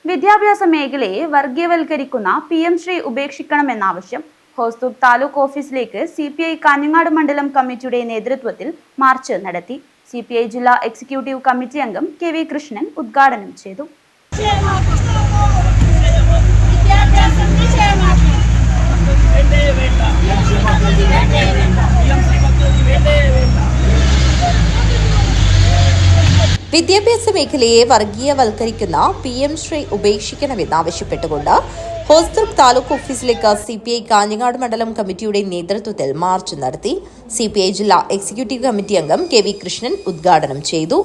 വിദ്യാഭ്യാസ മേഖലയെ വർഗീയവൽക്കരിക്കുന്ന PM ശ്രീ ഉപേക്ഷിക്കണമെന്നാവശ്യം ഹോസ്ദുർഗ് താലൂക്ക് ഓഫീസിലേക്ക് CPI കാഞ്ഞങ്ങാട് മണ്ഡലം കമ്മിറ്റിയുടെ നേതൃത്വത്തിൽ മാർച്ച് നടത്തി. CPI ജില്ലാ എക്സിക്യൂട്ടീവ് കമ്മിറ്റി അംഗം KV കൃഷ്ണൻ ഉദ്ഘാടനം ചെയ്തു. വിദ്യാഭ്യാസ മേഖലയെ വർഗീയവൽക്കരിക്കുന്ന PM ശ്രീ ഉപേക്ഷിക്കണമെന്നാവശ്യപ്പെട്ടുകൊണ്ട് ഹോസ്ദുർഗ് താലൂക്ക് ഓഫീസിലേക്ക് CPI കാഞ്ഞങ്ങാട് മണ്ഡലം കമ്മിറ്റിയുടെ നേതൃത്വത്തിൽ മാർച്ച് നടത്തി. CPI ജില്ലാ എക്സിക്യൂട്ടീവ് കമ്മിറ്റി അംഗം KV കൃഷ്ണൻ ഉദ്ഘാടനം ചെയ്തു.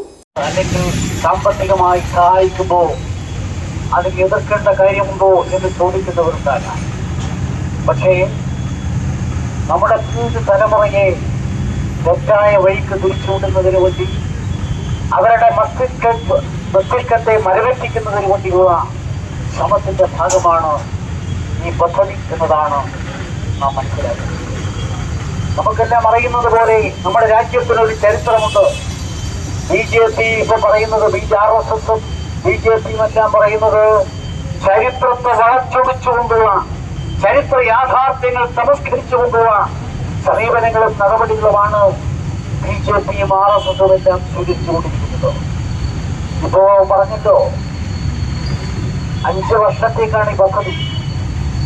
സാമ്പത്തികമായി സഹായിക്കുമ്പോൾ അതിന് എതിർക്കേണ്ട കാര്യമുണ്ടോ എന്ന് ചോദിക്കുന്നവർക്കാണ്. പക്ഷേ നമ്മുടെ പുതിയ തലമുറയെ തെറ്റായ വഴിക്ക് തിരിച്ചുവിടുന്നതിന് വേണ്ടി അവരുടെ മസ്തിഷ്കത്തെ മരവിപ്പിക്കുന്നതിന് വേണ്ടിയുള്ള ശ്രമത്തിന്റെ ഭാഗമാണ് ഈ പദ്ധതി എന്നതാണ് നാം മനസ്സിലാക്കുന്നത്. നമുക്കെല്ലാം അറിയുന്നത് പോലെ നമ്മുടെ രാജ്യത്തിനൊരു ചരിത്രമുണ്ട്. BJP ഇപ്പൊ പറയുന്നത് RSSും BJPയും എല്ലാം പറയുന്നത് ചരിത്രത്തെ വളച്ചൊടിച്ചുകൊണ്ടുള്ള ചരിത്ര യാഥാർത്ഥ്യങ്ങൾ തമസ്കരിച്ചുകൊണ്ടുള്ള സമീപനങ്ങളും നടപടികളുമാണ് BJPയും RSSും എല്ലാം സ്വീകരിച്ചുകൊണ്ടിരിക്കുന്നത്. ഇപ്പോ പറഞ്ഞല്ലോ, 5 വർഷത്തേക്കാണ് ഈ പദ്ധതി.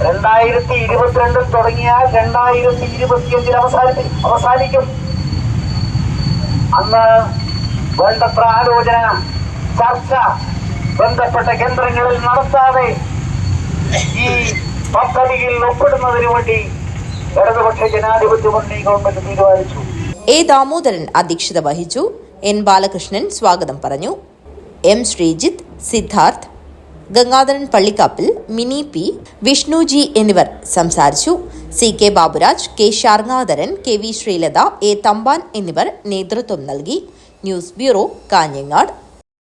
2022 തുടങ്ങിയാൽ 2025 അവസാനിക്കും. അന്ന് വേണ്ടത്ര ആലോചന, ചർച്ച ബന്ധപ്പെട്ട കേന്ദ്രങ്ങളിൽ നടത്താതെ ഈ പദ്ധതിയിൽ ഒപ്പിടുന്നതിനു വേണ്ടി ഇടതുപക്ഷ ജനാധിപത്യ മുന്നണി ഗവൺമെന്റ് തീരുമാനിച്ചു. A. ദാമോദരൻ അധ്യക്ഷത വഹിച്ചു. N. ബാലകൃഷ്ണൻ സ്വാഗതം പറഞ്ഞു. M. Sreejith, Siddharth, Gangadharan Pallikkappil, mini P, Vishnuji എന്നിവർ സംസാരിച്ചു. CK Baburaj, K. Sarngadharan, KV Sreelatha, A. Thampan എന്നിവർ നേതൃത്വം നൽകി. News bureau, Kanhangad.